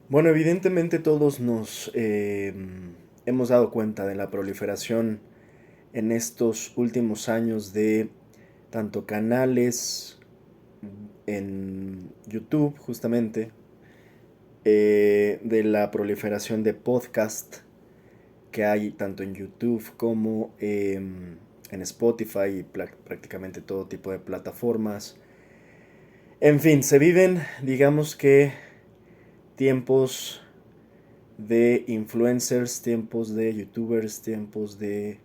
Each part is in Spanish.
Bueno, evidentemente todos nos hemos dado cuenta de la proliferación en estos últimos años de tanto canales en YouTube, justamente, de la proliferación de podcast que hay tanto en YouTube como en Spotify y prácticamente todo tipo de plataformas. En fin, se viven, digamos que, tiempos de influencers, tiempos de youtubers, tiempos del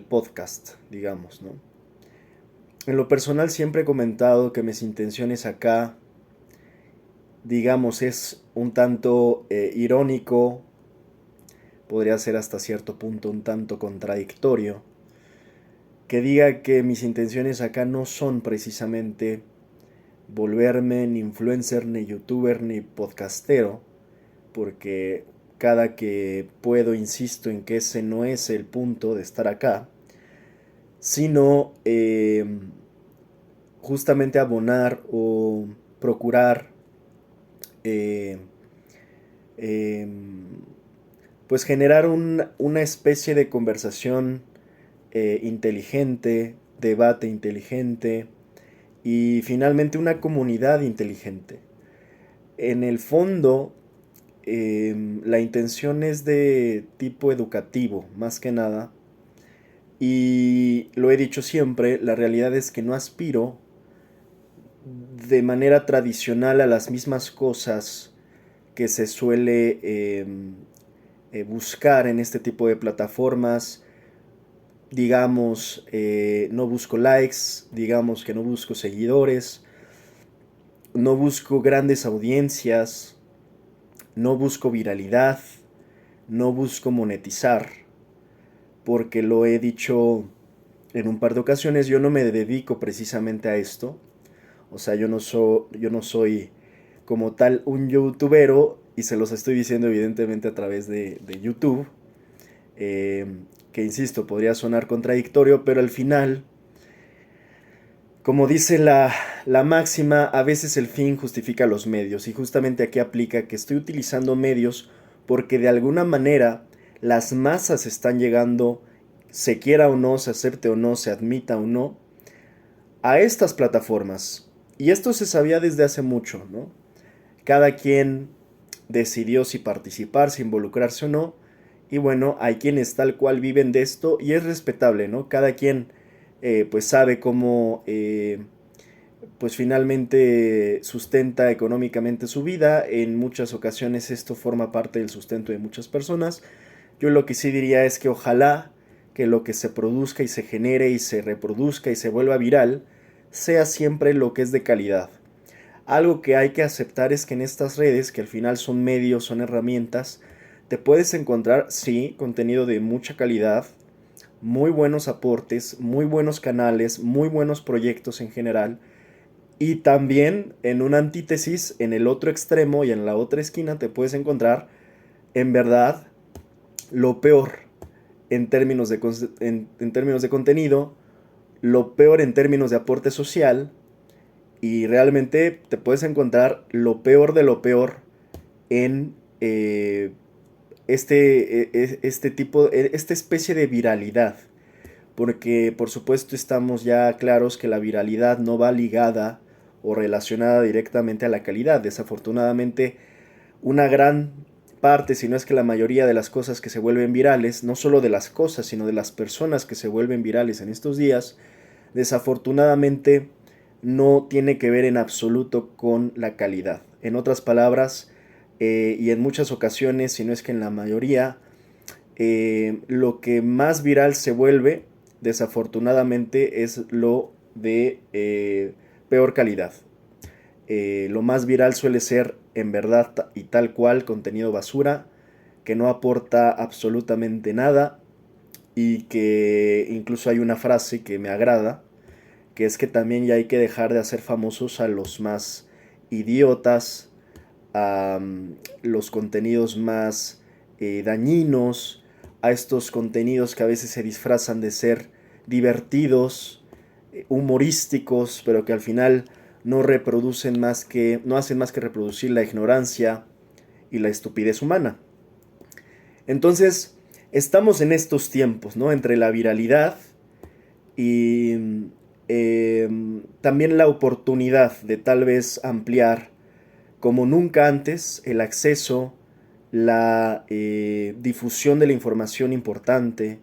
podcast, digamos, ¿no? En lo personal siempre he comentado que mis intenciones acá, digamos, es un tanto irónico, podría ser hasta cierto punto un tanto contradictorio, que diga que mis intenciones acá no son precisamente volverme ni influencer, ni youtuber, ni podcastero, porque cada que puedo insisto en que ese no es el punto de estar acá, sino justamente abonar o procurar eh, eh, pues generar una especie de conversación inteligente, debate inteligente y finalmente una comunidad inteligente. En el fondo, la intención es de tipo educativo, más que nada. Y lo he dicho siempre, la realidad es que no aspiro de manera tradicional a las mismas cosas que se suele buscar en este tipo de plataformas. Digamos, no busco likes, digamos que no busco seguidores, no busco grandes audiencias, no busco viralidad, no busco monetizar, porque lo he dicho en un par de ocasiones, yo no me dedico precisamente a esto. O sea, yo no soy como tal un youtubero y se los estoy diciendo evidentemente a través de YouTube. eh, que insisto, podría sonar contradictorio, pero al final, como dice la máxima, a veces el fin justifica los medios. Y justamente aquí aplica que estoy utilizando medios porque de alguna manera las masas están llegando, se quiera o no, se acepte o no, se admita o no, a estas plataformas. Y esto se sabía desde hace mucho, ¿no? Cada quien decidió si participar, si involucrarse o no. Y bueno, hay quienes tal cual viven de esto y es respetable, ¿no? Cada quien pues sabe cómo pues finalmente sustenta económicamente su vida. En muchas ocasiones esto forma parte del sustento de muchas personas. Yo lo que sí diría es que ojalá que lo que se produzca y se genere y se reproduzca y se vuelva viral sea siempre lo que es de calidad. Algo que hay que aceptar es que en estas redes, que al final son medios, son herramientas, te puedes encontrar, sí, contenido de mucha calidad, muy buenos aportes, muy buenos canales, muy buenos proyectos en general, y también en una antítesis, en el otro extremo y en la otra esquina te puedes encontrar, en verdad, lo peor en términos de contenido, lo peor en términos de aporte social, y realmente te puedes encontrar lo peor de lo peor en este tipo, esta especie de viralidad. Porque por supuesto estamos ya claros que la viralidad no va ligada o relacionada directamente a la calidad. Desafortunadamente, una gran parte, si no es que la mayoría de las cosas que se vuelven virales, no solo de las cosas, sino de las personas que se vuelven virales en estos días, desafortunadamente no tiene que ver en absoluto con la calidad. En otras palabras, y en muchas ocasiones, si no es que en la mayoría, lo que más viral se vuelve, desafortunadamente, es lo de peor calidad. Lo más viral suele ser, en verdad y tal cual, contenido basura, que no aporta absolutamente nada y que incluso hay una frase que me agrada, que es que también ya hay que dejar de hacer famosos a los más idiotas, a los contenidos más dañinos, a estos contenidos que a veces se disfrazan de ser divertidos, humorísticos, pero que al final no reproducen más que, no hacen más que reproducir la ignorancia, y la estupidez humana. Entonces, estamos en estos tiempos, ¿no? Entre la viralidad y también la oportunidad de tal vez ampliar como nunca antes el acceso, la difusión de la información importante,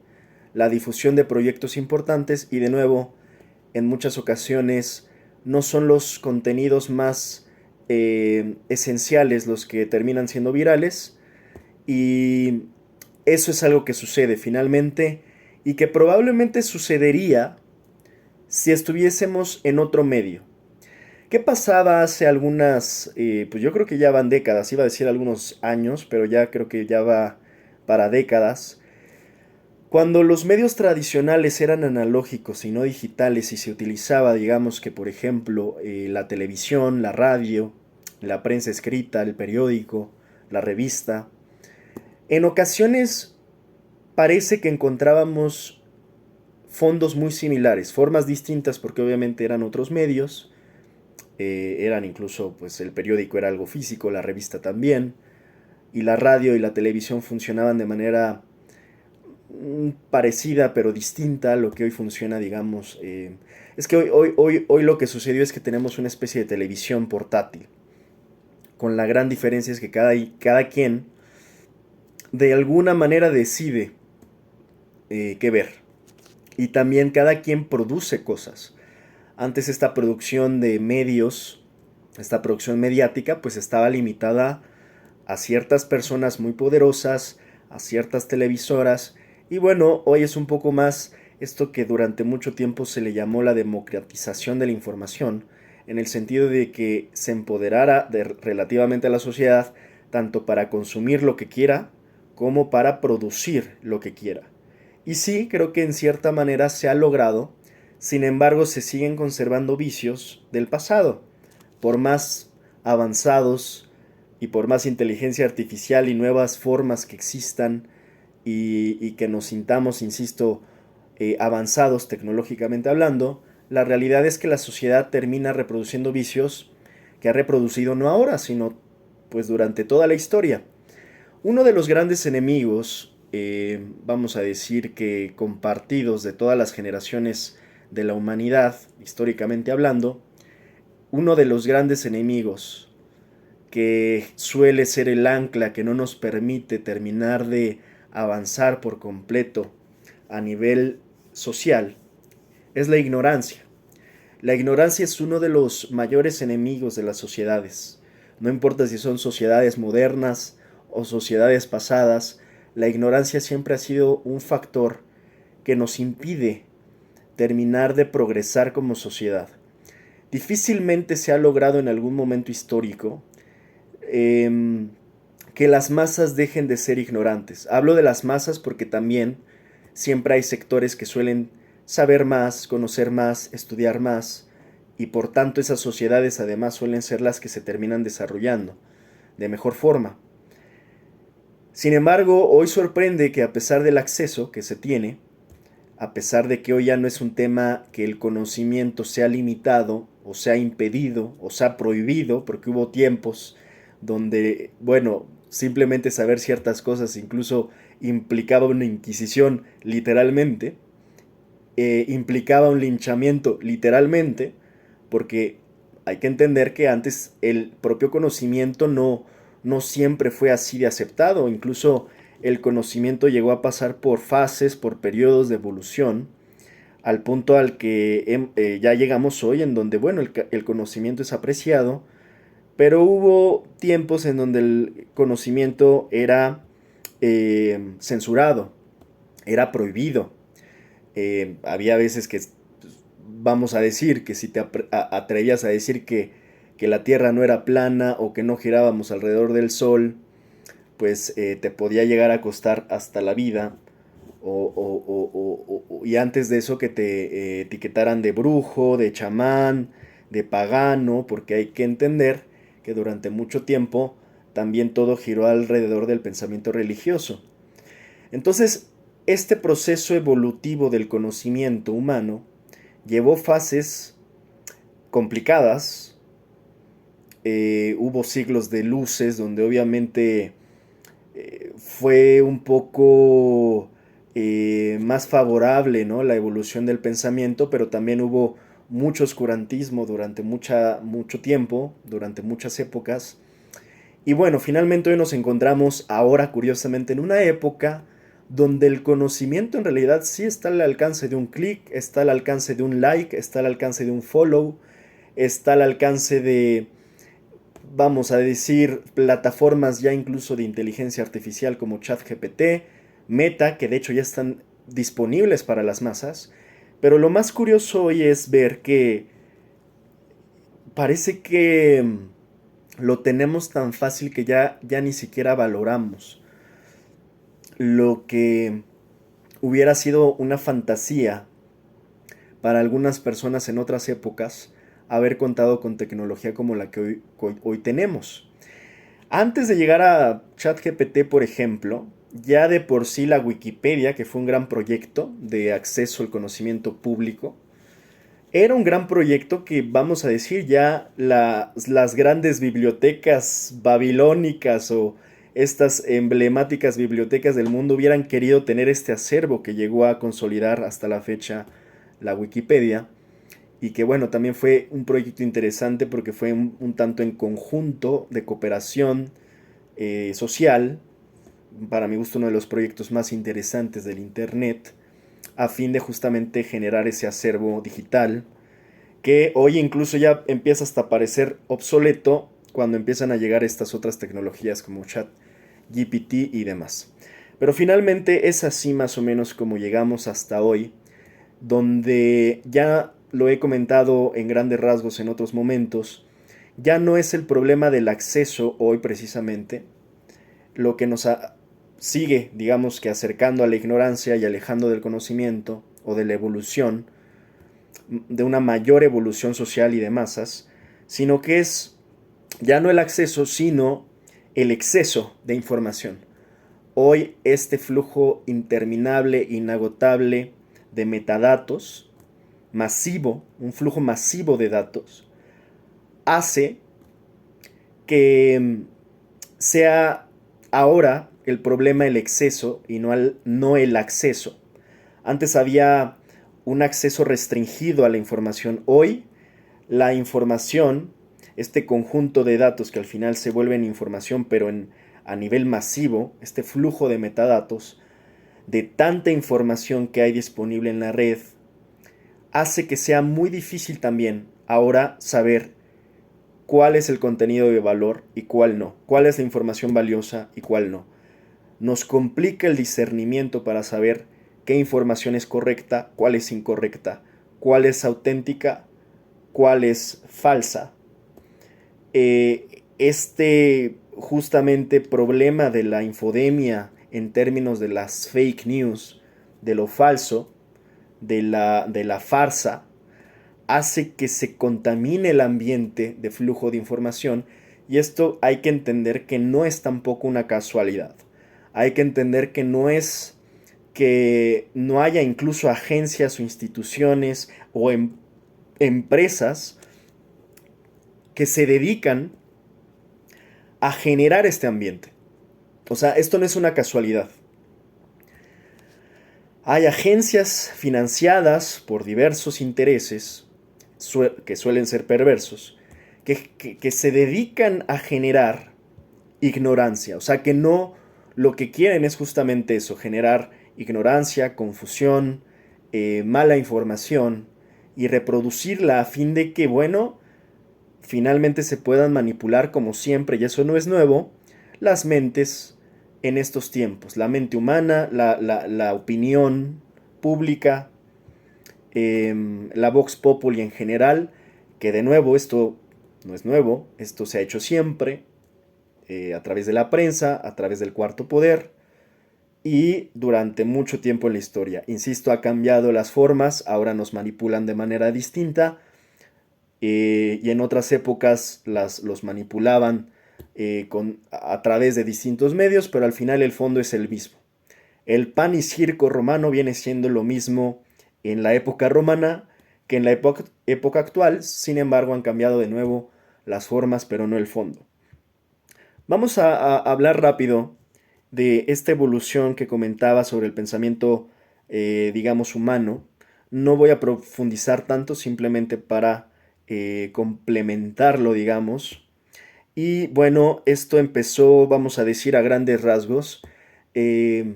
la difusión de proyectos importantes y de nuevo, en muchas ocasiones no son los contenidos más esenciales los que terminan siendo virales y eso es algo que sucede finalmente y que probablemente sucedería si estuviésemos en otro medio. ¿Qué pasaba hace algunas, pues yo creo que ya van décadas, iba a decir algunos años, pero ya creo que ya va para décadas, cuando los medios tradicionales eran analógicos y no digitales y se utilizaba, digamos que por ejemplo, la televisión, la radio, la prensa escrita, el periódico, la revista, en ocasiones parece que encontrábamos fondos muy similares, formas distintas porque obviamente eran otros medios, eran incluso, pues el periódico era algo físico, la revista también, y la radio y la televisión funcionaban de manera parecida pero distinta a lo que hoy funciona, digamos. Es que hoy lo que sucedió es que tenemos una especie de televisión portátil, con la gran diferencia es que cada quien de alguna manera decide qué ver. Y también cada quien produce cosas. Antes esta producción de medios, esta producción mediática, pues estaba limitada a ciertas personas muy poderosas, a ciertas televisoras. Y bueno, hoy es un poco más esto que durante mucho tiempo se le llamó la democratización de la información, en el sentido de que se empoderara relativamente a la sociedad, tanto para consumir lo que quiera, como para producir lo que quiera. Y sí, creo que en cierta manera se ha logrado, sin embargo se siguen conservando vicios del pasado, por más avanzados y por más inteligencia artificial y nuevas formas que existan y que nos sintamos, insisto, avanzados tecnológicamente hablando, la realidad es que la sociedad termina reproduciendo vicios que ha reproducido no ahora, sino pues durante toda la historia. Uno de los grandes enemigos, vamos a decir que compartidos de todas las generaciones de la humanidad, históricamente hablando, uno de los grandes enemigos que suele ser el ancla que no nos permite terminar de avanzar por completo a nivel social, es la ignorancia. La ignorancia es uno de los mayores enemigos de las sociedades. No importa si son sociedades modernas o sociedades pasadas, la ignorancia siempre ha sido un factor que nos impide terminar de progresar como sociedad. Difícilmente se ha logrado en algún momento histórico que las masas dejen de ser ignorantes. Hablo de las masas porque también siempre hay sectores que suelen saber más, conocer más, estudiar más, y por tanto esas sociedades además suelen ser las que se terminan desarrollando de mejor forma. Sin embargo, hoy sorprende que a pesar del acceso que se tiene, a pesar de que hoy ya no es un tema que el conocimiento sea limitado, o sea impedido, o sea prohibido, porque hubo tiempos donde, bueno, simplemente saber ciertas cosas incluso implicaba una inquisición literalmente, implicaba un linchamiento literalmente, porque hay que entender que antes el propio conocimiento no siempre fue así de aceptado, incluso el conocimiento llegó a pasar por fases, por periodos de evolución, al punto al que ya llegamos hoy, en donde, bueno, el conocimiento es apreciado, pero hubo tiempos en donde el conocimiento era censurado, era prohibido. Había veces que, vamos a decir, que si te atrevías a decir que la Tierra no era plana o que no girábamos alrededor del Sol, pues te podía llegar a costar hasta la vida. Y antes de eso que te etiquetaran de brujo, de chamán, de pagano, porque hay que entender que durante mucho tiempo también todo giró alrededor del pensamiento religioso. Entonces, este proceso evolutivo del conocimiento humano llevó fases complicadas, hubo siglos de luces donde obviamente fue un poco más favorable, ¿no?, la evolución del pensamiento, pero también hubo mucho oscurantismo durante mucho tiempo, durante muchas épocas. Y bueno, finalmente hoy nos encontramos ahora, curiosamente, en una época donde el conocimiento en realidad sí está al alcance de un clic, está al alcance de un like, está al alcance de un follow, está al alcance de, vamos a decir, plataformas ya incluso de inteligencia artificial como ChatGPT, Meta, que de hecho ya están disponibles para las masas. Pero lo más curioso hoy es ver que parece que lo tenemos tan fácil que ya ni siquiera valoramos lo que hubiera sido una fantasía para algunas personas en otras épocas haber contado con tecnología como la que hoy tenemos. Antes de llegar a ChatGPT, por ejemplo, ya de por sí la Wikipedia, que fue un gran proyecto de acceso al conocimiento público, era un gran proyecto que, vamos a decir, ya las grandes bibliotecas babilónicas o estas emblemáticas bibliotecas del mundo hubieran querido tener este acervo que llegó a consolidar hasta la fecha la Wikipedia. Y que bueno, también fue un proyecto interesante porque fue un tanto en conjunto de cooperación social, para mi gusto uno de los proyectos más interesantes del Internet, a fin de justamente generar ese acervo digital que hoy incluso ya empieza hasta a parecer obsoleto cuando empiezan a llegar estas otras tecnologías como ChatGPT y demás. Pero finalmente es así más o menos como llegamos hasta hoy, donde ya lo he comentado en grandes rasgos en otros momentos, ya no es el problema del acceso hoy precisamente, lo que sigue, digamos que acercando a la ignorancia y alejando del conocimiento o de la evolución, de una mayor evolución social y de masas, sino que es ya no el acceso, sino el exceso de información. Hoy este flujo interminable, inagotable de metadatos, masivo, un flujo masivo de datos, hace que sea ahora el problema el exceso y no el acceso. Antes había un acceso restringido a la información. Hoy la información, este conjunto de datos que al final se vuelven información pero a nivel masivo, este flujo de metadatos, de tanta información que hay disponible en la red, hace que sea muy difícil también ahora saber cuál es el contenido de valor y cuál no, cuál es la información valiosa y cuál no. Nos complica el discernimiento para saber qué información es correcta, cuál es incorrecta, cuál es auténtica, cuál es falsa. Este justamente problema de la infodemia en términos de las fake news, de lo falso, de la farsa, hace que se contamine el ambiente de flujo de información, y esto hay que entender que no es tampoco una casualidad. Hay que entender que no es que no haya incluso agencias o instituciones o empresas que se dedican a generar este ambiente. O sea, esto no es una casualidad. Hay agencias financiadas por diversos intereses que suelen ser perversos, que se dedican a generar ignorancia. O sea, que no, lo que quieren es justamente eso, generar ignorancia, confusión, mala información y reproducirla a fin de que, bueno, finalmente se puedan manipular como siempre, y eso no es nuevo, las mentes en estos tiempos. La mente humana, la opinión pública, la Vox Populi en general, que de nuevo esto no es nuevo, esto se ha hecho siempre, a través de la prensa, a través del cuarto poder y durante mucho tiempo en la historia. Insisto, ha cambiado las formas, ahora nos manipulan de manera distinta, y en otras épocas los manipulaban a través de distintos medios, pero al final el fondo es el mismo. El pan y circo romano viene siendo lo mismo en la época romana que en la época actual, sin embargo han cambiado de nuevo las formas, pero no el fondo. Vamos a hablar rápido de esta evolución que comentaba sobre el pensamiento, digamos, humano. No voy a profundizar tanto, simplemente para complementarlo, digamos. Y bueno, esto empezó, vamos a decir, a grandes rasgos, eh,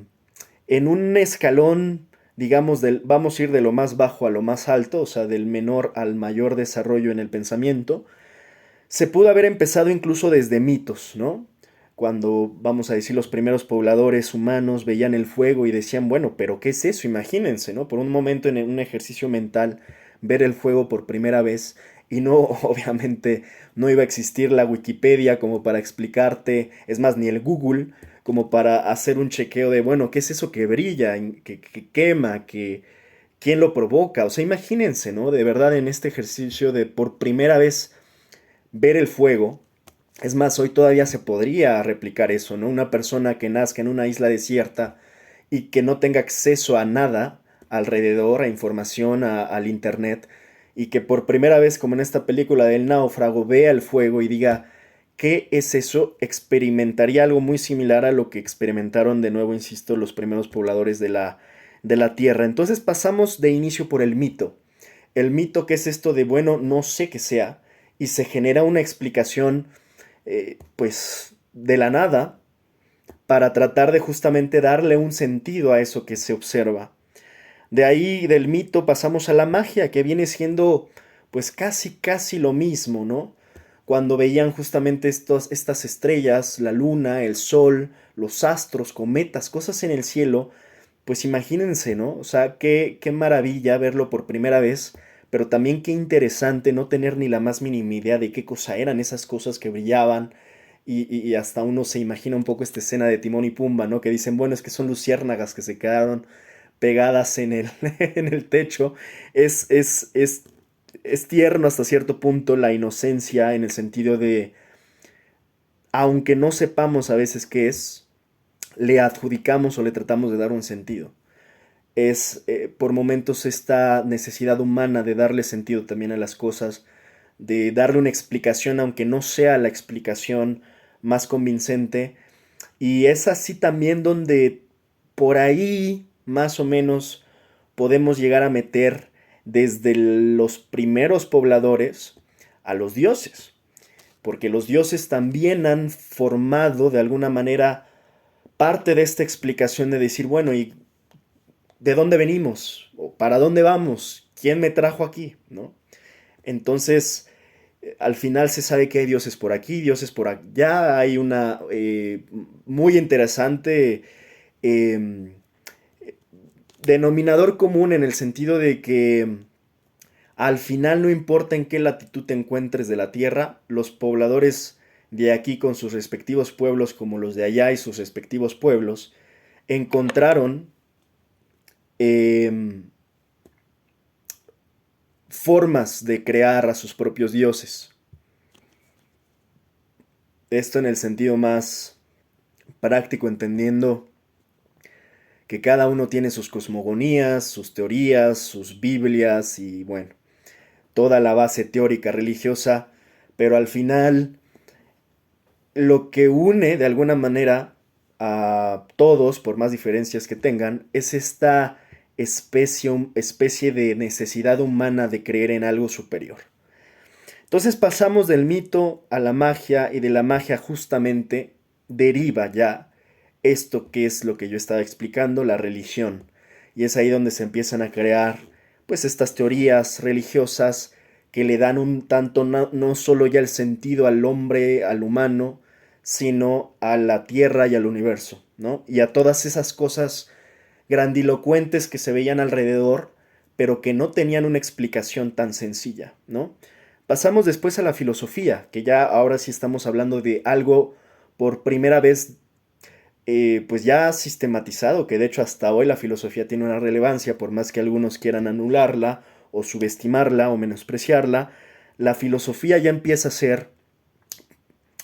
en un escalón, digamos, vamos a ir de lo más bajo a lo más alto, o sea, del menor al mayor desarrollo en el pensamiento. Se pudo haber empezado incluso desde mitos, ¿no? Cuando, vamos a decir, los primeros pobladores humanos veían el fuego y decían, bueno, pero ¿qué es eso? Imagínense, ¿no? Por un momento en un ejercicio mental, ver el fuego por primera vez y no, obviamente, no iba a existir la Wikipedia como para explicarte, es más, ni el Google, como para hacer un chequeo de, bueno, ¿qué es eso que brilla, que quema, quién lo provoca? O sea, imagínense, ¿no? De verdad, en este ejercicio de por primera vez ver el fuego. Es más, hoy todavía se podría replicar eso, ¿no? Una persona que nazca en una isla desierta y que no tenga acceso a nada alrededor, a información, al internet, y que por primera vez, como en esta película del náufrago, vea el fuego y diga, ¿qué es eso? Experimentaría algo muy similar a lo que experimentaron, de nuevo, insisto, los primeros pobladores de la Tierra. Entonces pasamos de inicio por el mito. El mito, que es esto de, bueno, no sé qué sea, y se genera una explicación, pues, de la nada, para tratar de justamente darle un sentido a eso que se observa. De ahí, del mito, pasamos a la magia, que viene siendo, pues, casi lo mismo, ¿no? Cuando veían justamente estas estrellas, la luna, el sol, los astros, cometas, cosas en el cielo, pues imagínense, ¿no? O sea, qué maravilla verlo por primera vez, pero también qué interesante no tener ni la más mínima idea de qué cosa eran esas cosas que brillaban. Y hasta uno se imagina un poco esta escena de Timón y Pumba, ¿no? Que dicen, bueno, es que son luciérnagas que se quedaron pegadas en el, en el techo. Es, es, es, es tierno hasta cierto punto la inocencia, en el sentido de, aunque no sepamos a veces qué es, le adjudicamos o le tratamos de dar un sentido. Es por momentos esta necesidad humana de darle sentido también a las cosas, de darle una explicación, aunque no sea la explicación más convincente. Y es así también donde por ahí más o menos podemos llegar a meter desde los primeros pobladores a los dioses, porque los dioses también han formado de alguna manera parte de esta explicación de decir, bueno, ¿y de dónde venimos? ¿O para dónde vamos? ¿Quién me trajo aquí? ¿No? Entonces, al final se sabe que hay dioses por aquí, dioses por allá. Hay una muy interesante eh, denominador común, en el sentido de que al final no importa en qué latitud te encuentres de la Tierra, los pobladores de aquí con sus respectivos pueblos, como los de allá y sus respectivos pueblos, encontraron eh, formas de crear a sus propios dioses. Esto en el sentido más práctico, entendiendo que cada uno tiene sus cosmogonías, sus teorías, sus Biblias y bueno, toda la base teórica religiosa, pero al final lo que une de alguna manera a todos, por más diferencias que tengan, es esta especie de necesidad humana de creer en algo superior. Entonces pasamos del mito a la magia, y de la magia justamente deriva ya esto que es lo que yo estaba explicando, la religión. Y es ahí donde se empiezan a crear pues estas teorías religiosas que le dan un tanto no solo ya el sentido al hombre, al humano, sino a la tierra y al universo, ¿no? Y a todas esas cosas grandilocuentes que se veían alrededor, pero que no tenían una explicación tan sencilla, ¿no? Pasamos después a la filosofía, que ya ahora sí estamos hablando de algo por primera vez, pues ya sistematizado, que de hecho hasta hoy la filosofía tiene una relevancia, por más que algunos quieran anularla o subestimarla o menospreciarla. La filosofía ya empieza a ser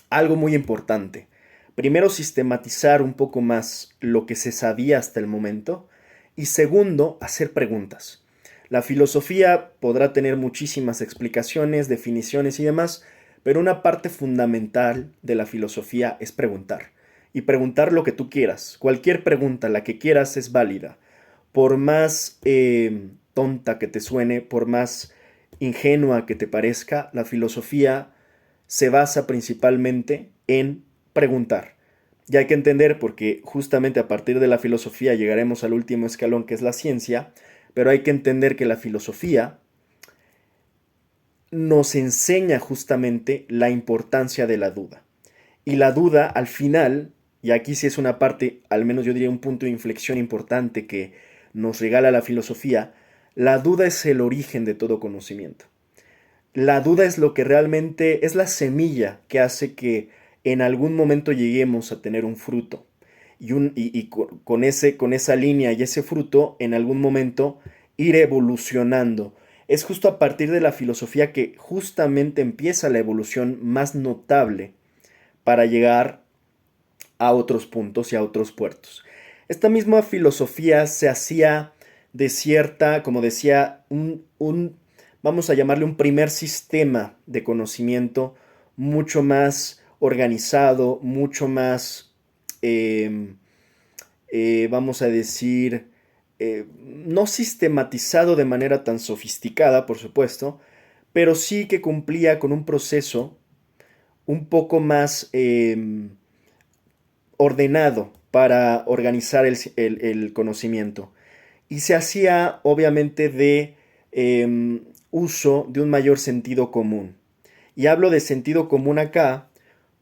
algo muy importante. Primero, sistematizar un poco más lo que se sabía hasta el momento, y segundo, hacer preguntas. La filosofía podrá tener muchísimas explicaciones, definiciones y demás, pero una parte fundamental de la filosofía es preguntar. Y preguntar lo que tú quieras. Cualquier pregunta, la que quieras, es válida. Por más tonta que te suene, por más ingenua que te parezca, la filosofía se basa principalmente en preguntar. Y hay que entender, porque justamente a partir de la filosofía llegaremos al último escalón, que es la ciencia, pero hay que entender que la filosofía nos enseña justamente la importancia de la duda. Y la duda al final, y aquí sí es una parte, al menos yo diría un punto de inflexión importante que nos regala la filosofía, la duda es el origen de todo conocimiento. La duda es lo que realmente es la semilla que hace que en algún momento lleguemos a tener un fruto. Y con esa línea y ese fruto, en algún momento ir evolucionando. Es justo a partir de la filosofía que justamente empieza la evolución más notable para llegar a otros puntos y a otros puertos. Esta misma filosofía se hacía de cierta, como decía, vamos a llamarle un primer sistema de conocimiento mucho más organizado, mucho más, vamos a decir, no sistematizado de manera tan sofisticada, por supuesto, pero sí que cumplía con un proceso un poco más ordenado para organizar el conocimiento. Y se hacía obviamente de uso de un mayor sentido común. Y hablo de sentido común acá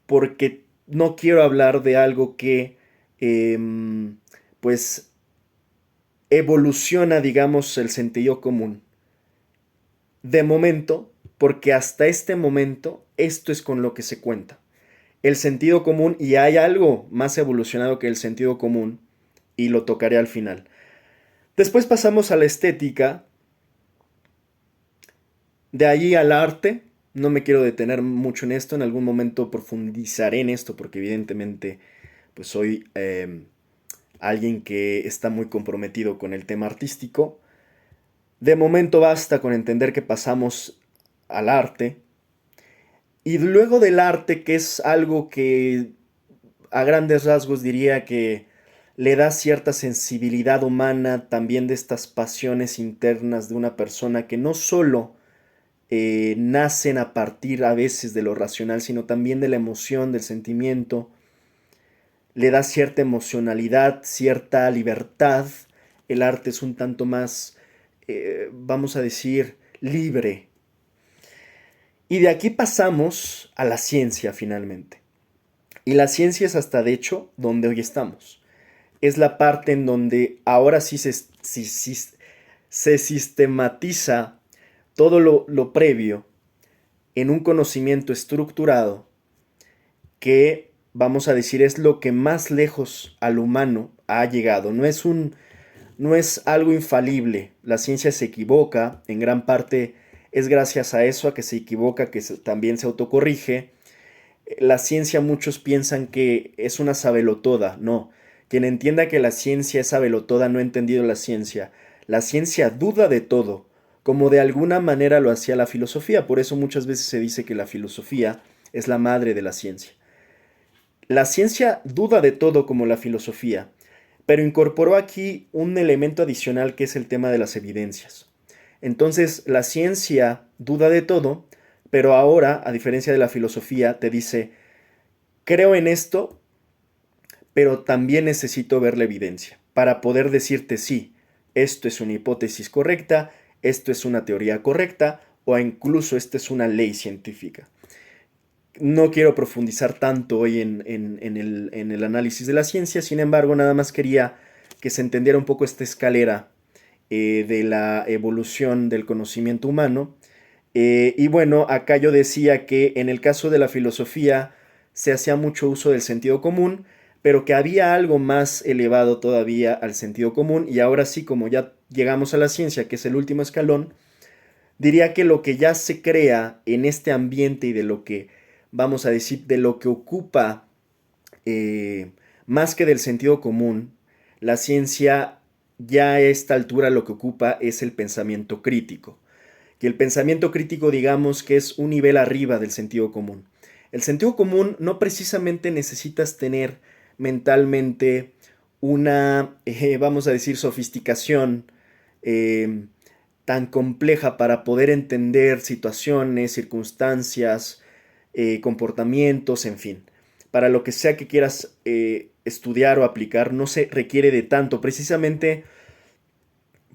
porque no quiero hablar de algo que pues evoluciona, digamos, el sentido común. De momento, porque hasta este momento esto es con lo que se cuenta. El sentido común, y hay algo más evolucionado que el sentido común, y lo tocaré al final. Después pasamos a la estética, de ahí al arte. No me quiero detener mucho en esto, en algún momento profundizaré en esto, porque evidentemente pues soy alguien que está muy comprometido con el tema artístico. De momento basta con entender que pasamos al arte, y luego del arte, que es algo que a grandes rasgos diría que le da cierta sensibilidad humana, también de estas pasiones internas de una persona que no solo nacen a partir a veces de lo racional, sino también de la emoción, del sentimiento. Le da cierta emocionalidad, cierta libertad. El arte es un tanto más, vamos a decir, libre. Y de aquí pasamos a la ciencia finalmente. Y la ciencia es hasta de hecho donde hoy estamos. Es la parte en donde ahora sí se sistematiza todo lo previo en un conocimiento estructurado que, vamos a decir, es lo que más lejos al humano ha llegado. No es algo infalible. La ciencia se equivoca, en gran parte es gracias a eso, a que se equivoca, que también se autocorrige. La ciencia, muchos piensan que es una sabelotoda. No, quien entienda que la ciencia es sabelotoda no ha entendido la ciencia. La ciencia duda de todo, como de alguna manera lo hacía la filosofía. Por eso muchas veces se dice que la filosofía es la madre de la ciencia. La ciencia duda de todo como la filosofía, pero incorporó aquí un elemento adicional, que es el tema de las evidencias. Entonces, la ciencia duda de todo, pero ahora, a diferencia de la filosofía, te dice, creo en esto, pero también necesito ver la evidencia para poder decirte sí, esto es una hipótesis correcta, esto es una teoría correcta, o incluso esta es una ley científica. No quiero profundizar tanto hoy en el análisis de la ciencia, sin embargo, nada más quería que se entendiera un poco esta escalera de la evolución del conocimiento humano. Y bueno, acá yo decía que en el caso de la filosofía se hacía mucho uso del sentido común, pero que había algo más elevado todavía al sentido común, y ahora sí, como ya llegamos a la ciencia, que es el último escalón, diría que lo que ya se crea en este ambiente y de lo que, vamos a decir, de lo que ocupa más que del sentido común, la ciencia ya a esta altura lo que ocupa es el pensamiento crítico. que el pensamiento crítico, digamos, que es un nivel arriba del sentido común. El sentido común no precisamente necesitas tener mentalmente una, vamos a decir, sofisticación eh, tan compleja para poder entender situaciones, circunstancias, comportamientos, en fin. Para lo que sea que quieras estudiar o aplicar, no se requiere de tanto. Precisamente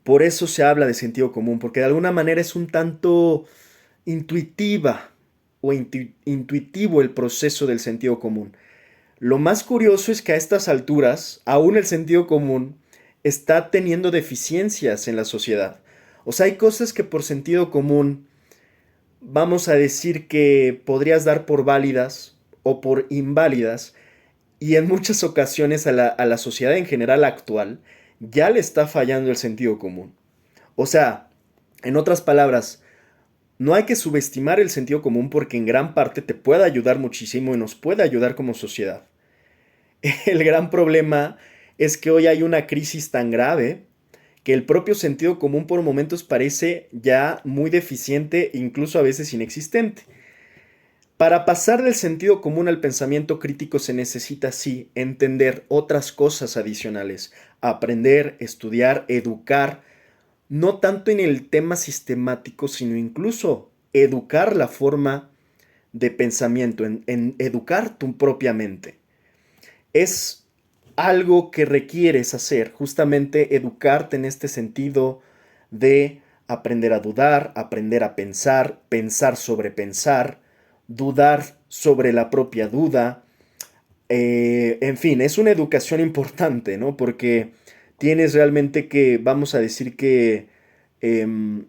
por eso se habla de sentido común, porque de alguna manera es un tanto intuitiva o intuitivo el proceso del sentido común. Lo más curioso es que a estas alturas, aún el sentido común está teniendo deficiencias en la sociedad. O sea, hay cosas que por sentido común vamos a decir que podrías dar por válidas o por inválidas, y en muchas ocasiones a la sociedad en general actual ya le está fallando el sentido común. O sea, en otras palabras, no hay que subestimar el sentido común porque en gran parte te puede ayudar muchísimo y nos puede ayudar como sociedad. El gran problema es que hoy hay una crisis tan grave que el propio sentido común por momentos parece ya muy deficiente e incluso a veces inexistente. Para pasar del sentido común al pensamiento crítico se necesita, sí, entender otras cosas adicionales, aprender, estudiar, educar, no tanto en el tema sistemático, sino incluso educar la forma de pensamiento, en educar tu propia mente. Es algo que requieres hacer, justamente educarte en este sentido de aprender a dudar, aprender a pensar, pensar sobre pensar, dudar sobre la propia duda. En fin, es una educación importante, ¿no? Porque tienes realmente que, vamos a decir que, em,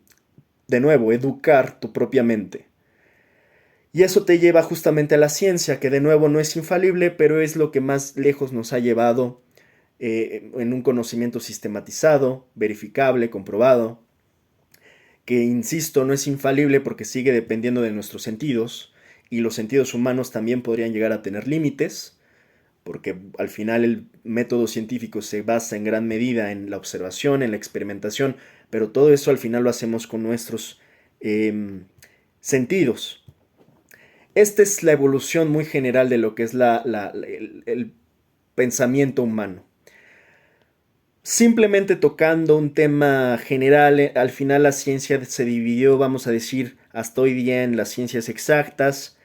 de nuevo, educar tu propia mente. Y eso te lleva justamente a la ciencia, que de nuevo no es infalible, pero es lo que más lejos nos ha llevado en un conocimiento sistematizado, verificable, comprobado, que insisto, no es infalible porque sigue dependiendo de nuestros sentidos, y los sentidos humanos también podrían llegar a tener límites, porque al final el método científico se basa en gran medida en la observación, en la experimentación, pero todo eso al final lo hacemos con nuestros sentidos. Esta es la evolución muy general de lo que es el pensamiento humano. Simplemente tocando un tema general, al final la ciencia se dividió, vamos a decir, hasta hoy día en las ciencias exactas,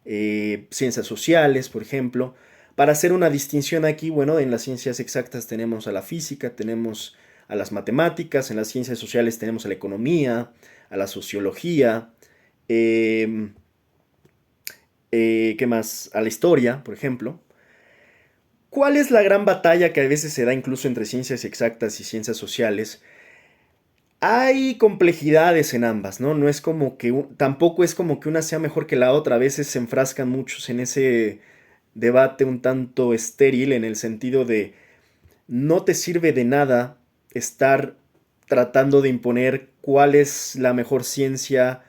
ciencias sociales, por ejemplo. Para hacer una distinción aquí, bueno, en las ciencias exactas tenemos a la física, tenemos a las matemáticas, en las ciencias sociales tenemos a la economía, a la sociología, ¿qué más? A la historia, por ejemplo. ¿Cuál es la gran batalla que a veces se da incluso entre ciencias exactas y ciencias sociales? Hay complejidades en ambas, ¿no? No es como que tampoco es como que una sea mejor que la otra. A veces se enfrascan muchos en ese debate un tanto estéril en el sentido de no te sirve de nada estar tratando de imponer cuál es la mejor ciencia,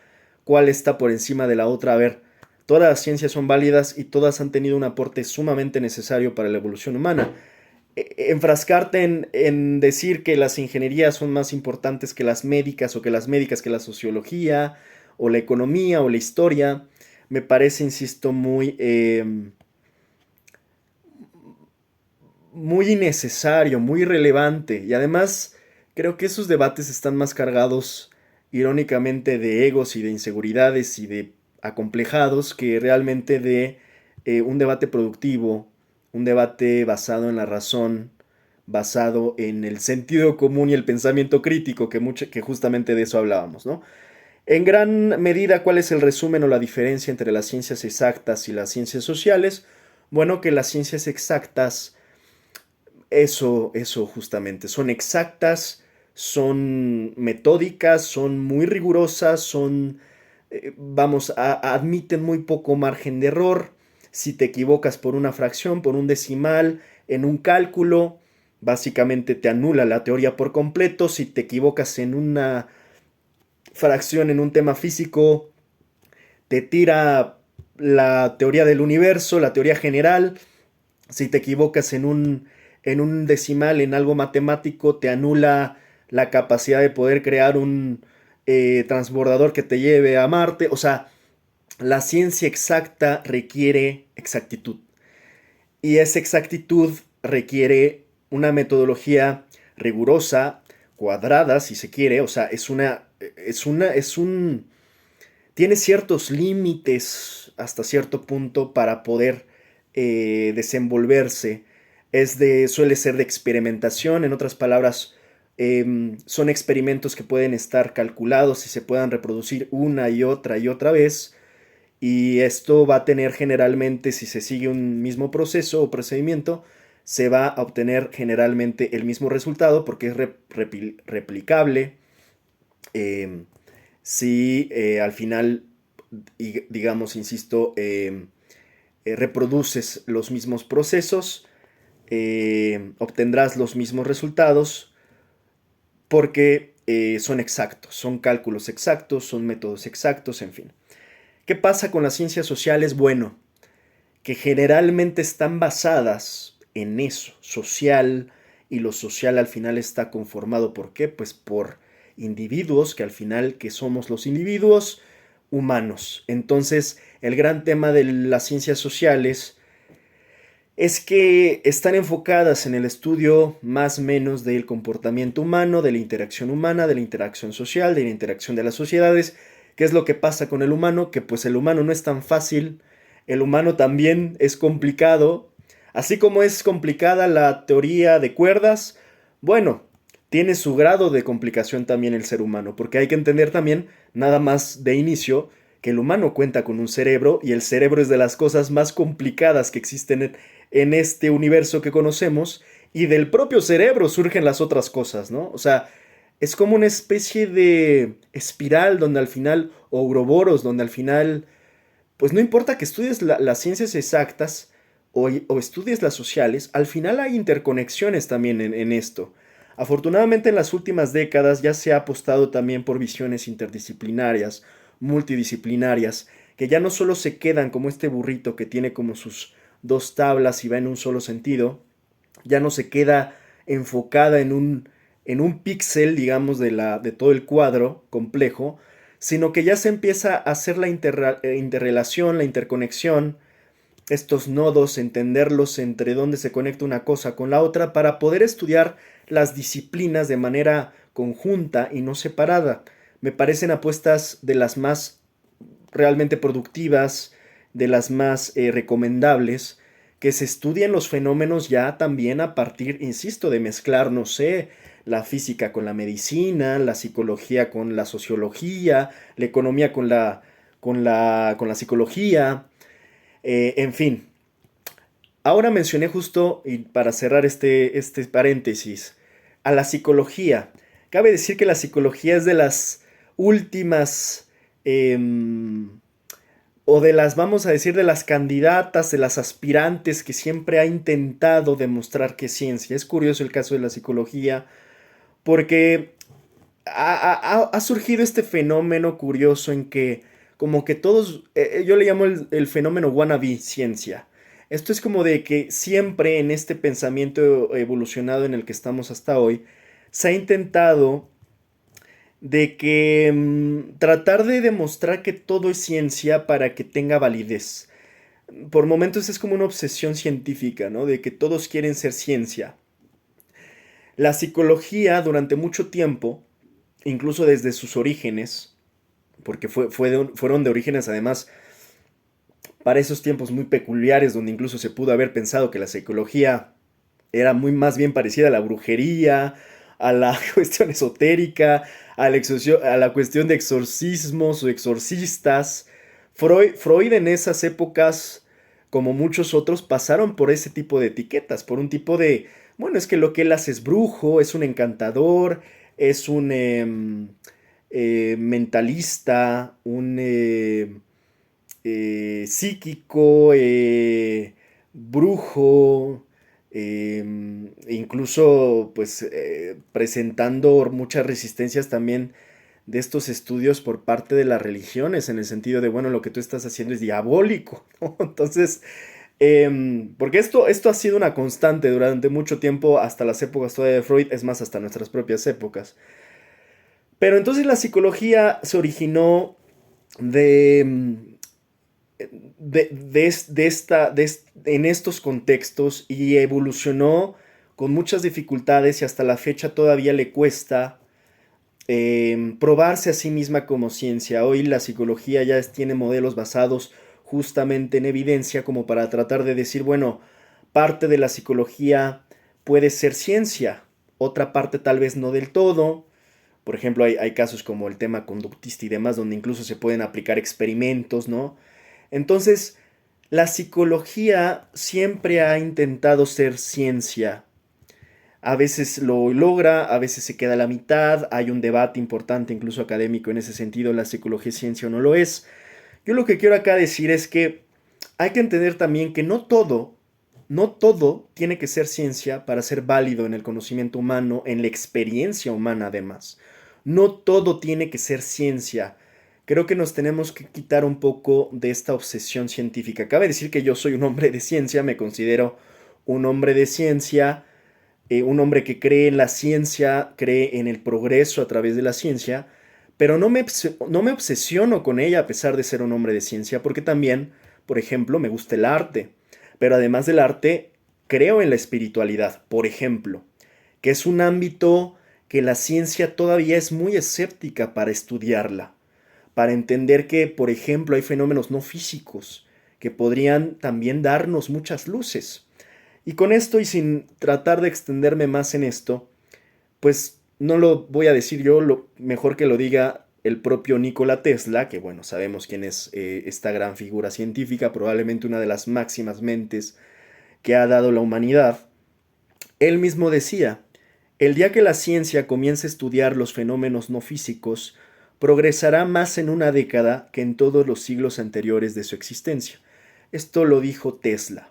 cuál está por encima de la otra. A ver, todas las ciencias son válidas y todas han tenido un aporte sumamente necesario para la evolución humana. Enfrascarte en decir que las ingenierías son más importantes que las médicas o que las médicas que la sociología o la economía o la historia, me parece, insisto, muy innecesario, muy irrelevante. Y además creo que esos debates están más cargados irónicamente de egos y de inseguridades y de acomplejados que realmente de un debate productivo, un debate basado en la razón, basado en el sentido común y el pensamiento crítico, que justamente de eso hablábamos, ¿no? En gran medida, ¿cuál es el resumen o la diferencia entre las ciencias exactas y las ciencias sociales? Bueno, que las ciencias exactas eso justamente. Son exactas, son metódicas, son muy rigurosas, admiten muy poco margen de error. Si te equivocas por una fracción, por un decimal, en un cálculo, básicamente te anula la teoría por completo. Si te equivocas en una fracción, en un tema físico, te tira la teoría del universo, la teoría general. Si te equivocas en un decimal, en algo matemático, te anula la capacidad de poder crear transbordador que te lleve a Marte. O sea, la ciencia exacta requiere exactitud. Y esa exactitud requiere una metodología rigurosa, cuadrada, si se quiere. O sea, tiene ciertos límites hasta cierto punto para poder desenvolverse. Suele ser de experimentación, en otras palabras, son experimentos que pueden estar calculados y se puedan reproducir una y otra vez. Y esto va a tener generalmente, si se sigue un mismo proceso o procedimiento, se va a obtener generalmente el mismo resultado porque es replicable. eh, si al final, digamos, insisto, reproduces los mismos procesos, obtendrás los mismos resultados porque son exactos, son cálculos exactos, son métodos exactos, en fin. ¿Qué pasa con las ciencias sociales? Bueno, que generalmente están basadas en eso, social, y lo social al final está conformado ¿por qué? Pues por individuos, que al final que somos los individuos humanos. Entonces, el gran tema de las ciencias sociales es que están enfocadas en el estudio más o menos del comportamiento humano, de la interacción humana, de la interacción social, de la interacción de las sociedades. ¿Qué es lo que pasa con el humano? Que pues el humano no es tan fácil, el humano también es complicado, así como es complicada la teoría de cuerdas, bueno, tiene su grado de complicación también el ser humano, porque hay que entender también, nada más de inicio, que el humano cuenta con un cerebro y el cerebro es de las cosas más complicadas que existen en este universo que conocemos y del propio cerebro surgen las otras cosas, ¿no? O sea, es como una especie de espiral donde al final, o ouroboros, donde al final, pues no importa que estudies las ciencias exactas o estudies las sociales, al final hay interconexiones también en esto. Afortunadamente en las últimas décadas ya se ha apostado también por visiones interdisciplinarias, multidisciplinarias, que ya no solo se quedan como este burrito que tiene como sus dos tablas y va en un solo sentido, ya no se queda enfocada en un píxel, digamos, de todo el cuadro complejo, sino que ya se empieza a hacer la interrelación, la interconexión, estos nodos, entenderlos entre dónde se conecta una cosa con la otra para poder estudiar las disciplinas de manera conjunta y no separada. Me parecen apuestas de las más realmente productivas, de las más recomendables, que se estudien los fenómenos ya también a partir, insisto, de mezclar, no sé, la física con la medicina, la psicología con la sociología, la economía con la psicología, en fin. Ahora mencioné justo, y para cerrar este paréntesis, a la psicología. Cabe decir que la psicología es de las últimas, o de las, vamos a decir, de las candidatas, de las aspirantes que siempre ha intentado demostrar que es ciencia. Es curioso el caso de la psicología, porque ha surgido este fenómeno curioso en que como que todos, yo le llamo el fenómeno wannabe ciencia. Esto es como de que siempre en este pensamiento evolucionado en el que estamos hasta hoy, se ha intentado de que tratar de demostrar que todo es ciencia para que tenga validez. Por momentos es como una obsesión científica, ¿no? De que todos quieren ser ciencia. La psicología durante mucho tiempo, incluso desde sus orígenes, porque fueron de orígenes además para esos tiempos muy peculiares, donde incluso se pudo haber pensado que la psicología era muy más bien parecida a la brujería, a la cuestión esotérica, a la cuestión de exorcismos o exorcistas. Freud en esas épocas, como muchos otros, pasaron por ese tipo de etiquetas, por un tipo de, bueno, es que lo que él hace es brujo, es un encantador, es un mentalista, un psíquico, brujo, incluso pues presentando muchas resistencias también de estos estudios por parte de las religiones, en el sentido de, bueno, lo que tú estás haciendo es diabólico, ¿no? Entonces, porque esto ha sido una constante durante mucho tiempo, hasta las épocas todavía de Freud, es más, hasta nuestras propias épocas. Pero entonces la psicología se originó de, en estos contextos y evolucionó con muchas dificultades y hasta la fecha todavía le cuesta probarse a sí misma como ciencia. Hoy la psicología ya tiene modelos basados justamente en evidencia como para tratar de decir, bueno, parte de la psicología puede ser ciencia, otra parte tal vez no del todo. Por ejemplo, hay casos como el tema conductista y demás, donde incluso se pueden aplicar experimentos, ¿no? Entonces, la psicología siempre ha intentado ser ciencia. A veces lo logra, a veces se queda a la mitad, hay un debate importante, incluso académico, en ese sentido, la psicología es ciencia o no lo es. Yo lo que quiero acá decir es que hay que entender también que no todo tiene que ser ciencia para ser válido en el conocimiento humano, en la experiencia humana además. No todo tiene que ser ciencia. Creo que nos tenemos que quitar un poco de esta obsesión científica. Cabe decir que yo soy un hombre de ciencia, me considero un hombre de ciencia, un hombre que cree en la ciencia, cree en el progreso a través de la ciencia, pero no me obsesiono con ella a pesar de ser un hombre de ciencia, porque también, por ejemplo, me gusta el arte, pero además del arte, creo en la espiritualidad, por ejemplo, que es un ámbito que la ciencia todavía es muy escéptica para estudiarla, para entender que, por ejemplo, hay fenómenos no físicos que podrían también darnos muchas luces. Y con esto y sin tratar de extenderme más en esto, pues no lo voy a decir yo, lo mejor que lo diga el propio Nikola Tesla, que bueno, sabemos quién es esta gran figura científica, probablemente una de las máximas mentes que ha dado la humanidad. Él mismo decía, el día que la ciencia comience a estudiar los fenómenos no físicos, progresará más en una década que en todos los siglos anteriores de su existencia. Esto lo dijo Tesla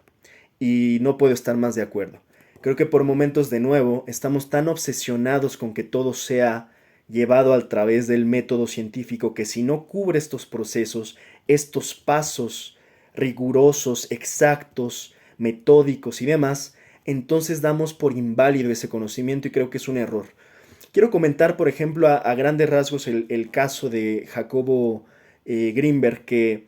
y no puedo estar más de acuerdo. Creo que por momentos de nuevo estamos tan obsesionados con que todo sea llevado a través del método científico que si no cubre estos procesos, estos pasos rigurosos, exactos, metódicos y demás, entonces damos por inválido ese conocimiento y creo que es un error. Quiero comentar, por ejemplo, a grandes rasgos el caso de Jacobo Grinberg, que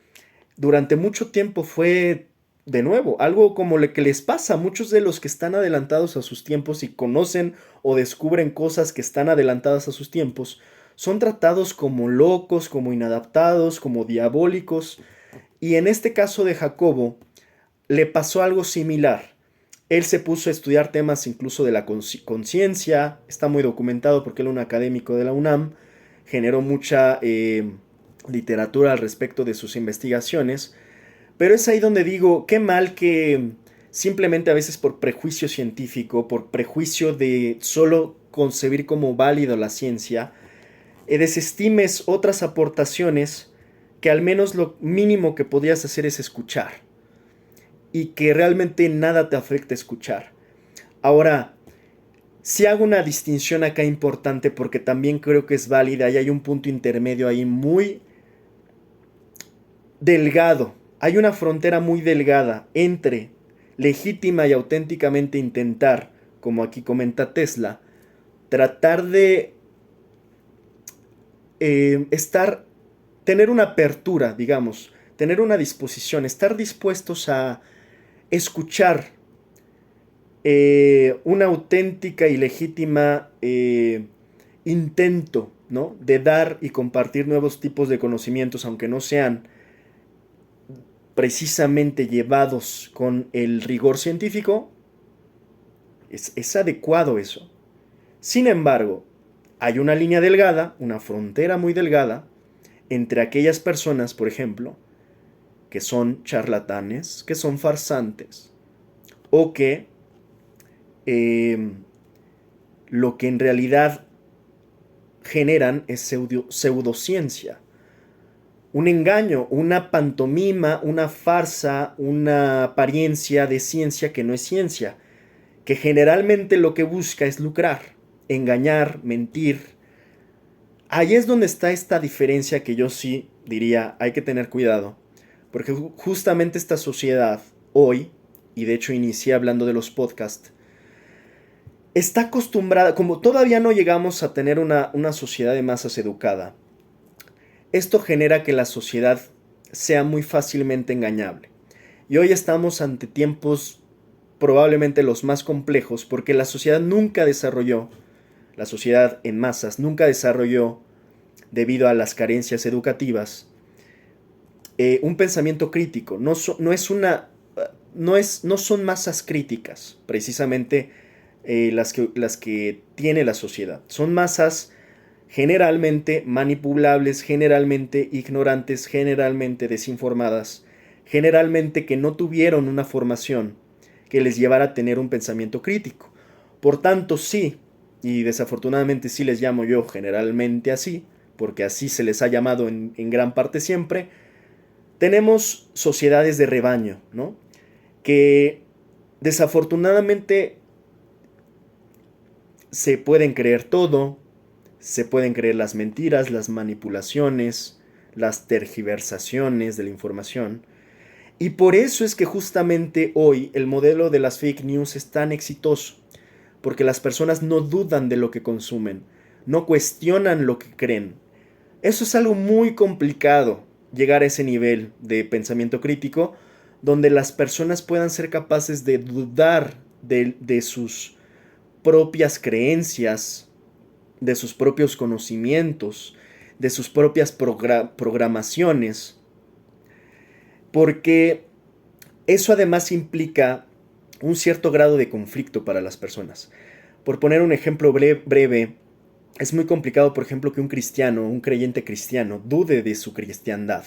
durante mucho tiempo fue, de nuevo, algo como lo que les pasa a muchos de los que están adelantados a sus tiempos y conocen o descubren cosas que están adelantadas a sus tiempos, son tratados como locos, como inadaptados, como diabólicos. Y en este caso de Jacobo, le pasó algo similar. Él se puso a estudiar temas incluso de la conciencia, está muy documentado porque él era un académico de la UNAM, generó mucha literatura al respecto de sus investigaciones, pero es ahí donde digo, qué mal que simplemente a veces por prejuicio científico, por prejuicio de solo concebir como válido la ciencia, desestimes otras aportaciones que al menos lo mínimo que podías hacer es escuchar y que realmente nada te afecta escuchar. Ahora, sí hago una distinción acá importante porque también creo que es válida y hay un punto intermedio ahí muy delgado. Hay una frontera muy delgada entre legítima y auténticamente intentar, como aquí comenta Tesla, tratar de tener una apertura, digamos, tener una disposición, estar dispuestos a escuchar una auténtica y legítima intento, ¿no? De dar y compartir nuevos tipos de conocimientos, aunque no sean precisamente llevados con el rigor científico, es adecuado eso. Sin embargo, hay una línea delgada, una frontera muy delgada, entre aquellas personas, por ejemplo, que son charlatanes, que son farsantes, o que eh, lo que en realidad generan es pseudociencia. Un engaño, una pantomima, una farsa, una apariencia de ciencia que no es ciencia, que generalmente lo que busca es lucrar, engañar, mentir. Ahí es donde está esta diferencia que yo sí diría hay que tener cuidado, porque justamente esta sociedad hoy, y de hecho inicié hablando de los podcasts, está acostumbrada, como todavía no llegamos a tener una sociedad de masas educada, esto genera que la sociedad sea muy fácilmente engañable. Y hoy estamos ante tiempos probablemente los más complejos porque la sociedad nunca desarrolló, la sociedad en masas nunca desarrolló, debido a las carencias educativas, un pensamiento crítico. No son masas críticas, precisamente las que tiene la sociedad. Son masas generalmente manipulables, generalmente ignorantes, generalmente desinformadas, generalmente que no tuvieron una formación que les llevara a tener un pensamiento crítico. Por tanto, sí, y desafortunadamente sí les llamo yo generalmente así, porque así se les ha llamado en gran parte siempre, tenemos sociedades de rebaño, ¿no? Que desafortunadamente se pueden creer todo, se pueden creer las mentiras, las manipulaciones, las tergiversaciones de la información. Y por eso es que justamente hoy el modelo de las fake news es tan exitoso, porque las personas no dudan de lo que consumen, no cuestionan lo que creen. Eso es algo muy complicado, llegar a ese nivel de pensamiento crítico, donde las personas puedan ser capaces de dudar de sus propias creencias, de sus propios conocimientos, de sus propias programaciones, porque eso además implica un cierto grado de conflicto para las personas. Por poner un ejemplo breve, es muy complicado, por ejemplo, que un cristiano, un creyente cristiano, dude de su cristiandad.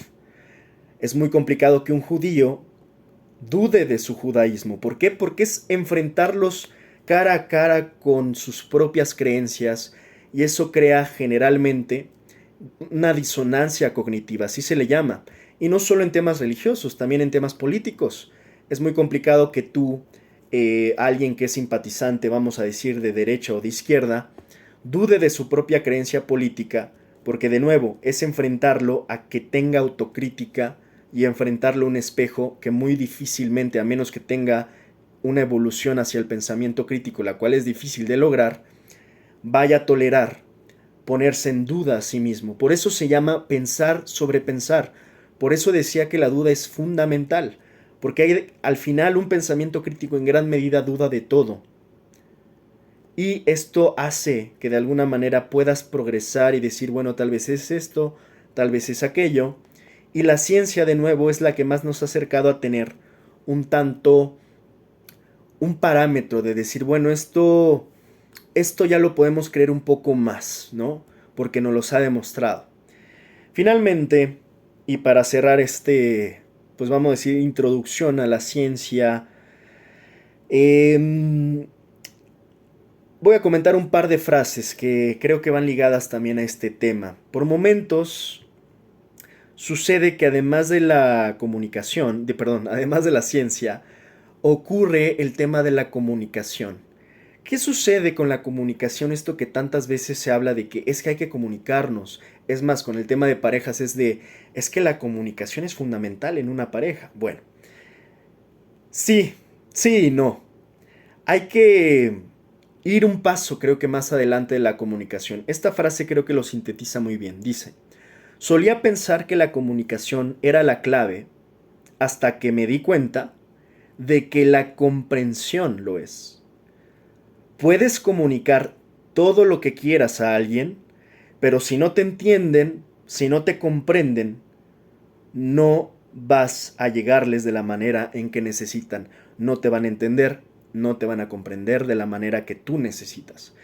Es muy complicado que un judío dude de su judaísmo. ¿Por qué? Porque es enfrentarlos cara a cara con sus propias creencias y eso crea generalmente una disonancia cognitiva, así se le llama. Y no solo en temas religiosos, también en temas políticos. Es muy complicado que tú, alguien que es simpatizante, vamos a decir, de derecha o de izquierda, dude de su propia creencia política, porque de nuevo es enfrentarlo a que tenga autocrítica y enfrentarlo a un espejo que muy difícilmente, a menos que tenga una evolución hacia el pensamiento crítico, la cual es difícil de lograr, vaya a tolerar ponerse en duda a sí mismo. Por eso se llama pensar sobre pensar. Por eso decía que la duda es fundamental, porque hay al final un pensamiento crítico en gran medida duda de todo. Y esto hace que de alguna manera puedas progresar y decir, bueno, tal vez es esto, tal vez es aquello. Y la ciencia, de nuevo, es la que más nos ha acercado a tener un tanto, un parámetro de decir, bueno, esto ya lo podemos creer un poco más, ¿no? Porque nos los ha demostrado. Finalmente, y para cerrar pues vamos a decir, introducción a la ciencia, voy a comentar un par de frases que creo que van ligadas también a este tema. Por momentos sucede que además de la comunicación, perdón, además de la ciencia, ocurre el tema de la comunicación. ¿Qué sucede con la comunicación? Esto que tantas veces se habla de que es que hay que comunicarnos. Es más, con el tema de parejas es que la comunicación es fundamental en una pareja. Bueno, sí, sí y no. Hay que ir un paso, creo que más adelante de la comunicación. Esta frase creo que lo sintetiza muy bien. Dice, solía pensar que la comunicación era la clave hasta que me di cuenta de que la comprensión lo es. Puedes comunicar todo lo que quieras a alguien, pero si no te entienden, si no te comprenden, no vas a llegarles de la manera en que necesitan. No te van a entender, no te van a comprender de la manera que tú necesitas.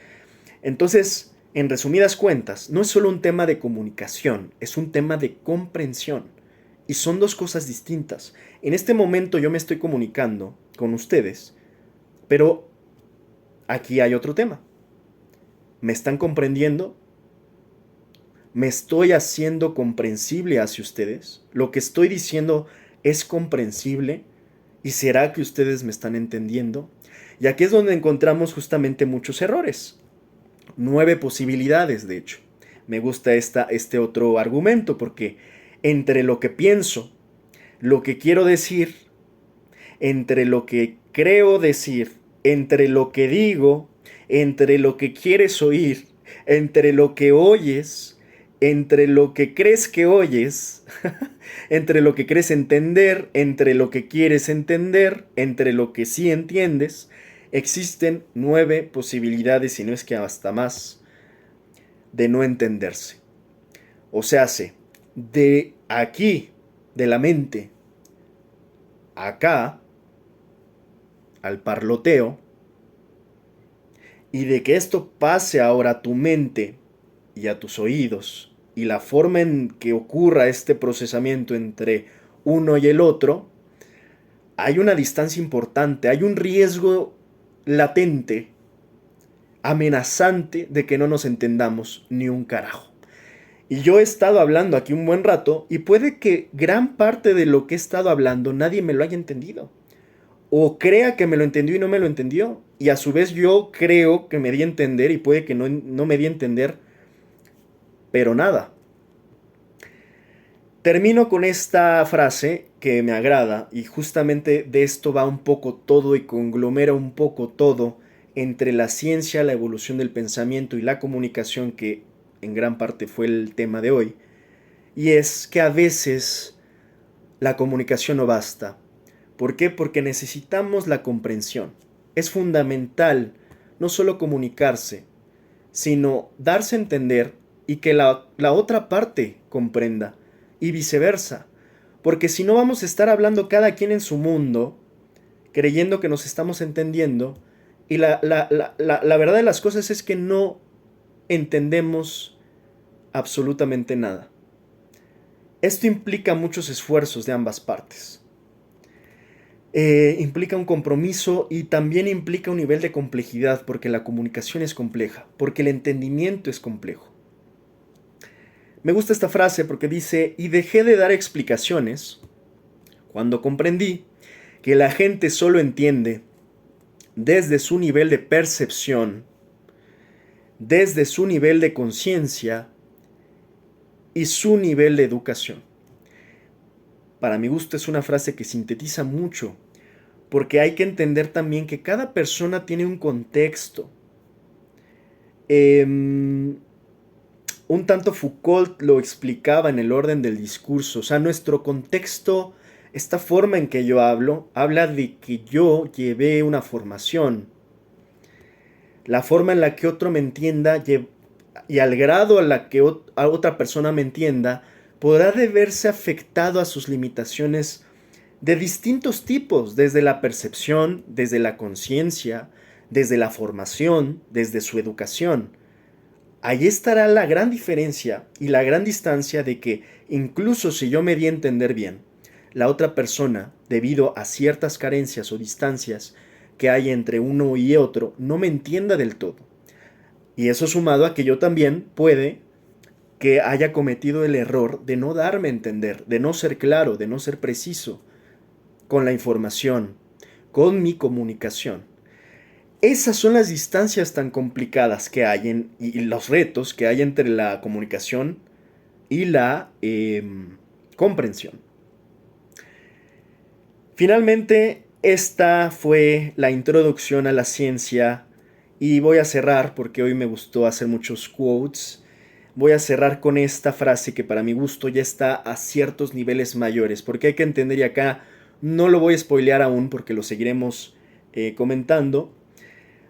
Entonces, en resumidas cuentas, no es solo un tema de comunicación, es un tema de comprensión. Y son dos cosas distintas. En este momento yo me estoy comunicando con ustedes, pero aquí hay otro tema. ¿Me están comprendiendo? ¿Me estoy haciendo comprensible hacia ustedes? ¿Lo que estoy diciendo es comprensible? ¿Y será que ustedes me están entendiendo? Y aquí es donde encontramos justamente muchos errores. 9 posibilidades, de hecho. Me gusta este otro argumento porque entre lo que pienso, lo que quiero decir, entre lo que creo decir, entre lo que digo entre lo que quieres oír, entre lo que oyes, entre lo que crees que oyes, entre lo que crees entender, entre lo que quieres entender, entre lo que sí entiendes, existen 9 posibilidades, si no es que hasta más, de no entenderse. O sea, de aquí, de la mente, acá, al parloteo, y de que esto pase ahora a tu mente y a tus oídos, y la forma en que ocurra este procesamiento entre uno y el otro, hay una distancia importante, hay un riesgo latente, amenazante de que no nos entendamos ni un carajo. Y yo he estado hablando aquí un buen rato y puede que gran parte de lo que he estado hablando nadie me lo haya entendido. O crea que me lo entendió y no me lo entendió. Y a su vez yo creo que me di a entender y puede que no me di a entender, pero nada. Termino con esta frase que me agrada y justamente de esto va un poco todo y conglomera un poco todo entre la ciencia, la evolución del pensamiento y la comunicación, que en gran parte fue el tema de hoy. Y es que a veces la comunicación no basta. ¿Por qué? Porque necesitamos la comprensión. Es fundamental no solo comunicarse, sino darse a entender y que la otra parte comprenda, y viceversa. Porque si no vamos a estar hablando cada quien en su mundo, creyendo que nos estamos entendiendo, y la verdad de las cosas es que no entendemos absolutamente nada. Esto implica muchos esfuerzos de ambas partes. Implica un compromiso y también implica un nivel de complejidad, porque la comunicación es compleja, porque el entendimiento es complejo. Me gusta esta frase porque dice: y dejé de dar explicaciones cuando comprendí que la gente solo entiende desde su nivel de percepción, desde su nivel de conciencia y su nivel de educación. Para mi gusto es una frase que sintetiza mucho, porque hay que entender también que cada persona tiene un contexto. Un tanto Foucault lo explicaba en el orden del discurso. O sea, nuestro contexto, esta forma en que yo hablo, habla de que yo llevé una formación. La forma en la que otro me entienda y al grado a la que a otra persona me entienda, podrá deberse afectado a sus limitaciones de distintos tipos, desde la percepción, desde la conciencia, desde la formación, desde su educación. Ahí estará la gran diferencia y la gran distancia de que, incluso si yo me di a entender bien, la otra persona, debido a ciertas carencias o distancias que hay entre uno y otro, no me entienda del todo. Y eso sumado a que yo también puede que haya cometido el error de no darme a entender, de no ser claro, de no ser preciso con la información, con mi comunicación. Esas son las distancias tan complicadas que hay y los retos que hay entre la comunicación y la comprensión. Finalmente, esta fue la introducción a la ciencia y voy a cerrar, porque hoy me gustó hacer muchos quotes. Voy a cerrar con esta frase que para mi gusto ya está a ciertos niveles mayores, porque hay que entender, y acá no lo voy a spoilear aún porque lo seguiremos comentando.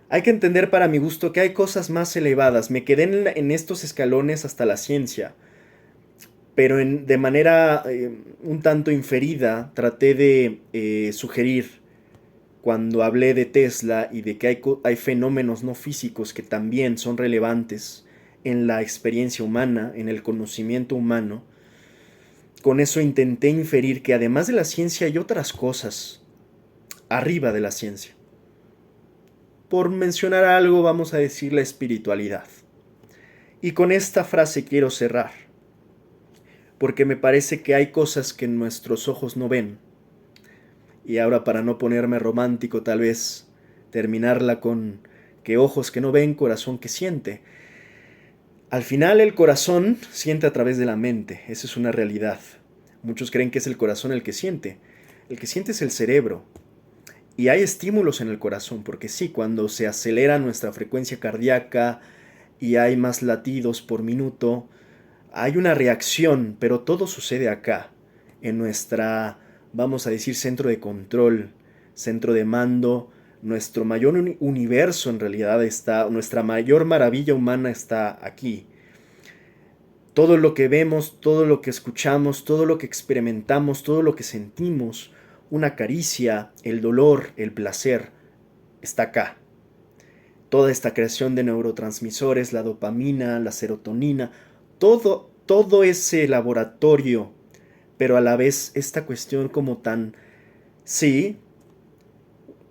Hay que entender para mi gusto que hay cosas más elevadas. Me quedé en estos escalones hasta la ciencia, pero de manera un tanto inferida traté de sugerir cuando hablé de Tesla y de que hay fenómenos no físicos que también son relevantes en la experiencia humana, en el conocimiento humano. Con eso intenté inferir que además de la ciencia hay otras cosas arriba de la ciencia. Por mencionar algo, vamos a decir la espiritualidad. Y con esta frase quiero cerrar, porque me parece que hay cosas que nuestros ojos no ven. Y ahora, para no ponerme romántico, tal vez terminarla con que ojos que no ven, corazón que siente. Al final el corazón siente a través de la mente, esa es una realidad. Muchos creen que es el corazón el que siente. El que siente es el cerebro. Y hay estímulos en el corazón, porque sí, cuando se acelera nuestra frecuencia cardíaca y hay más latidos por minuto, hay una reacción, pero todo sucede acá, en nuestra, vamos a decir, centro de control, centro de mando. Nuestro mayor universo en realidad está, nuestra mayor maravilla humana está aquí. Todo lo que vemos, todo lo que escuchamos, todo lo que experimentamos, todo lo que sentimos, una caricia, el dolor, el placer, está acá. Toda esta creación de neurotransmisores, la dopamina, la serotonina, todo ese laboratorio, pero a la vez esta cuestión como tan, sí,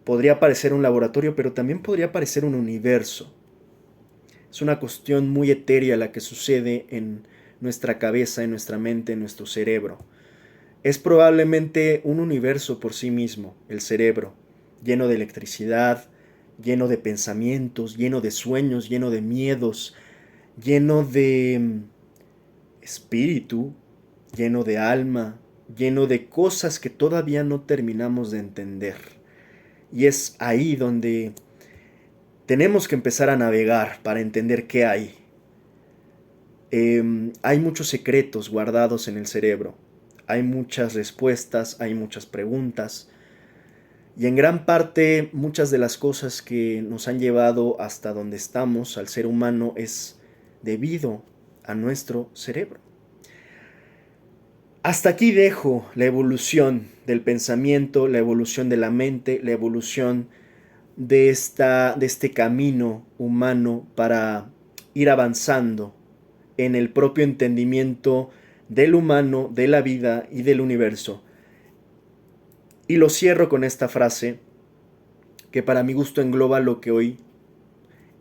podría parecer un laboratorio, pero también podría parecer un universo. Es una cuestión muy etérea la que sucede en nuestra cabeza, en nuestra mente, en nuestro cerebro. Es probablemente un universo por sí mismo, el cerebro, lleno de electricidad, lleno de pensamientos, lleno de sueños, lleno de miedos, lleno de espíritu, lleno de alma, lleno de cosas que todavía no terminamos de entender. Y es ahí donde tenemos que empezar a navegar para entender qué hay. Hay muchos secretos guardados en el cerebro. Hay muchas respuestas, hay muchas preguntas. Y en gran parte muchas de las cosas que nos han llevado hasta donde estamos, al ser humano, es debido a nuestro cerebro. Hasta aquí dejo la evolución del pensamiento, la evolución de la mente, la evolución de este camino humano para ir avanzando en el propio entendimiento del humano, de la vida y del universo. Y lo cierro con esta frase que para mi gusto engloba lo que hoy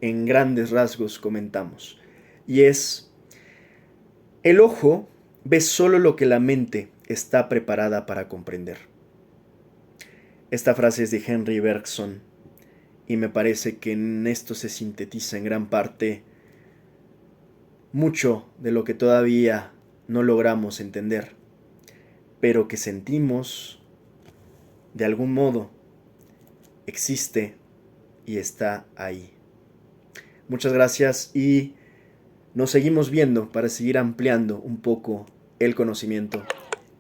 en grandes rasgos comentamos. Y es, el ojo ve solo lo que la mente está preparada para comprender. Esta frase es de Henry Bergson y me parece que en esto se sintetiza en gran parte mucho de lo que todavía no logramos entender, pero que sentimos de algún modo existe y está ahí. Muchas gracias y nos seguimos viendo para seguir ampliando un poco el conocimiento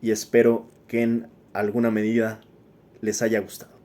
y espero que en alguna medida les haya gustado.